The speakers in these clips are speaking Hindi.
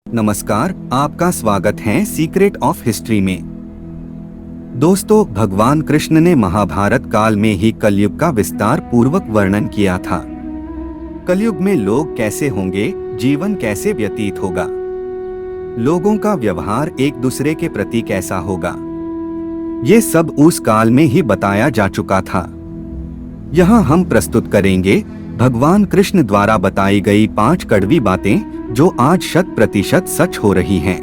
नमस्कार, आपका स्वागत है सीक्रेट ऑफ हिस्ट्री में। दोस्तों, भगवान कृष्ण ने महाभारत काल में ही कलयुग का विस्तार पूर्वक वर्णन किया था। कलयुग में लोग कैसे होंगे, जीवन कैसे व्यतीत होगा, लोगों का व्यवहार एक दूसरे के प्रति कैसा होगा, ये सब उस काल में ही बताया जा चुका था। यहाँ हम प्रस्तुत करेंगे भगवान कृष्ण द्वारा बताई गई 5 कड़वी बातें जो आज 100% सच हो रही हैं।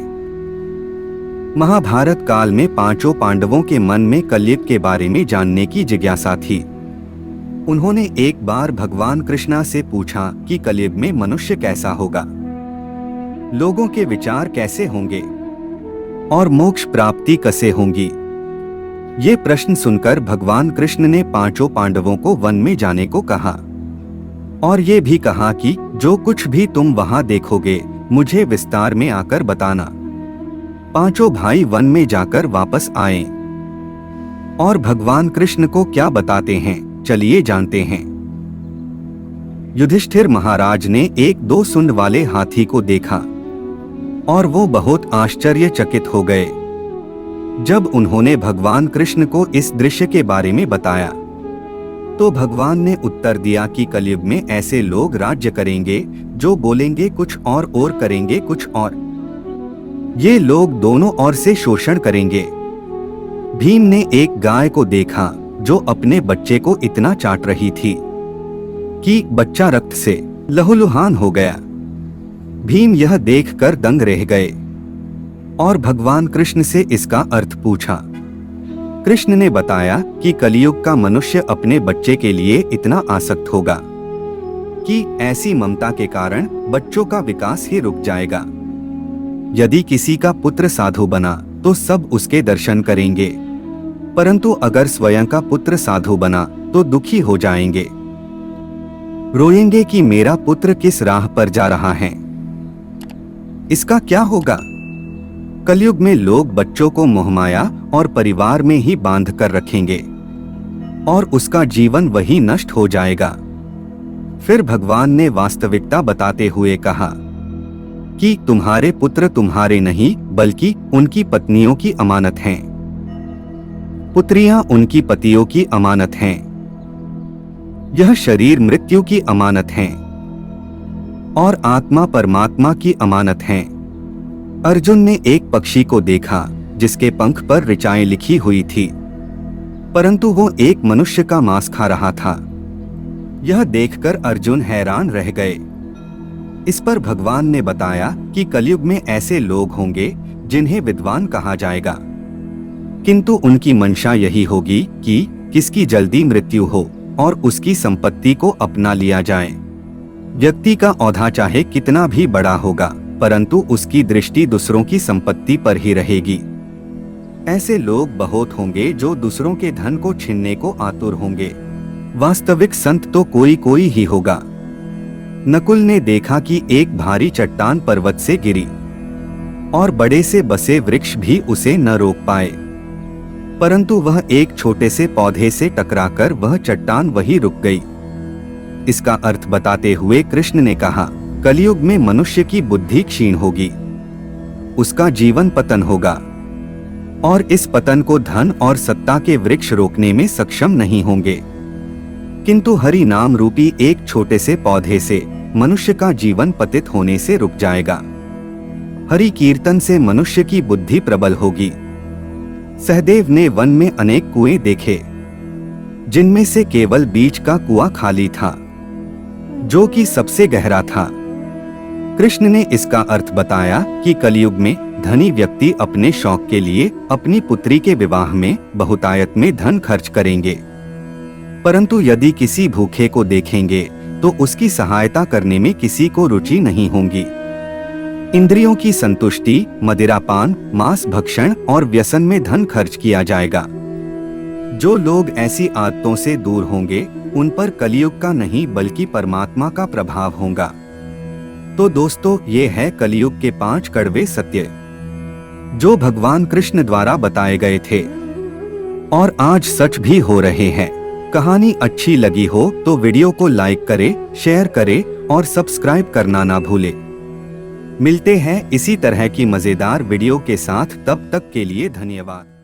महाभारत काल में 5 पांडवों के मन में कलयुग के बारे में जानने की जिज्ञासा थी। उन्होंने एक बार भगवान कृष्णा से पूछा कि कलयुग में मनुष्य कैसा होगा, लोगों के विचार कैसे होंगे और मोक्ष प्राप्ति कैसे होंगी। ये प्रश्न सुनकर भगवान कृष्ण ने 5 पांडवों को वन में जाने को कहा और ये भी कहा कि जो कुछ भी तुम वहां देखोगे मुझे विस्तार में आकर बताना। 5 भाई वन में जाकर वापस आए और भगवान कृष्ण को क्या बताते हैं, चलिए जानते हैं। युधिष्ठिर महाराज ने एक 2 सूंड वाले हाथी को देखा और वो बहुत आश्चर्यचकित हो गए। जब उन्होंने भगवान कृष्ण को इस दृश्य के बारे में बताया तो भगवान ने उत्तर दिया कि कलयुग में ऐसे लोग राज्य करेंगे जो बोलेंगे कुछ और करेंगे कुछ और। ये लोग दोनों ओर से शोषण करेंगे। भीम ने एक गाय को देखा जो अपने बच्चे को इतना चाट रही थी कि बच्चा रक्त से लहूलुहान हो गया। भीम यह देखकर दंग रह गए और भगवान कृष्ण से इसका अर्थ पूछा। कृष्ण ने बताया कि कलियुग का मनुष्य अपने बच्चे के लिए इतना आसक्त होगा कि ऐसी ममता के कारण बच्चों का विकास ही रुक जाएगा। यदि किसी का पुत्र साधु बना तो सब उसके दर्शन करेंगे, परंतु अगर स्वयं का पुत्र साधु बना तो दुखी हो जाएंगे, रोएंगे कि मेरा पुत्र किस राह पर जा रहा है। इसका क्या होगा? कलयुग में लोग बच्चों को मोहमाया और परिवार में ही बांध कर रखेंगे और उसका जीवन वही नष्ट हो जाएगा। फिर भगवान ने वास्तविकता बताते हुए कहा कि तुम्हारे पुत्र तुम्हारे नहीं बल्कि उनकी पत्नियों की अमानत हैं। पुत्रियां उनकी पतियों की अमानत हैं। यह शरीर मृत्यु की अमानत हैं और आत्मा परमात्मा की अमानत हैं। अर्जुन ने एक पक्षी को देखा जिसके पंख पर ऋचाएं लिखी हुई थी, परंतु वो एक मनुष्य का मांस खा रहा था। यह देखकर अर्जुन हैरान रह गए। इस पर भगवान ने बताया कि कलयुग में ऐसे लोग होंगे जिन्हें विद्वान कहा जाएगा, किंतु उनकी मंशा यही होगी कि किसकी जल्दी मृत्यु हो और उसकी संपत्ति को अपना लिया जाए। व्यक्ति का औधा चाहे कितना भी बड़ा होगा, परंतु उसकी दृष्टि दूसरों की संपत्ति पर ही रहेगी। ऐसे लोग बहुत होंगे जो दूसरों के धन को छीनने को आतुर होंगे। वास्तविक संत तो कोई ही होगा। नकुल ने देखा कि एक भारी चट्टान पर्वत से गिरी और बड़े से बसे वृक्ष भी उसे न रोक पाए, परंतु वह एक छोटे से पौधे से टकराकर वह चट्टान वही रुक गई। इसका अर्थ बताते हुए कृष्ण ने कहा, कलयुग में मनुष्य की बुद्धि क्षीण होगी, उसका जीवन पतन होगा और इस पतन को धन और सत्ता के वृक्ष रोकने में सक्षम नहीं होंगे, किंतु हरि नाम रूपी एक छोटे से पौधे से मनुष्य का जीवन पतित होने से रुक जाएगा। हरि कीर्तन से मनुष्य की बुद्धि प्रबल होगी। सहदेव ने वन में अनेक कुएं देखे, जिनमें से केवल बीच का कुआं खाली था, जो कि सबसे गहरा था। कृष्ण ने इसका अर्थ बताया कि कलयुग में धनी व्यक्ति अपने शौक के लिए अपनी पुत्री के विवाह में बहुतायत में धन खर्च करेंगे, परंतु यदि किसी भूखे को देखेंगे तो उसकी सहायता करने में किसी को रुचि नहीं होगी। इंद्रियों की संतुष्टि, मदिरापान, मांस भक्षण और व्यसन में धन खर्च किया जाएगा। जो लोग ऐसी आदतों से दूर होंगे उन पर कलयुग का नहीं बल्कि परमात्मा का प्रभाव होगा। तो दोस्तों, ये है कलयुग के 5 कड़वे सत्य जो भगवान कृष्ण द्वारा बताए गए थे और आज सच भी हो रहे हैं। कहानी अच्छी लगी हो तो वीडियो को लाइक करें, शेयर करें और सब्सक्राइब करना ना भूलें। मिलते हैं इसी तरह की मजेदार वीडियो के साथ, तब तक के लिए धन्यवाद।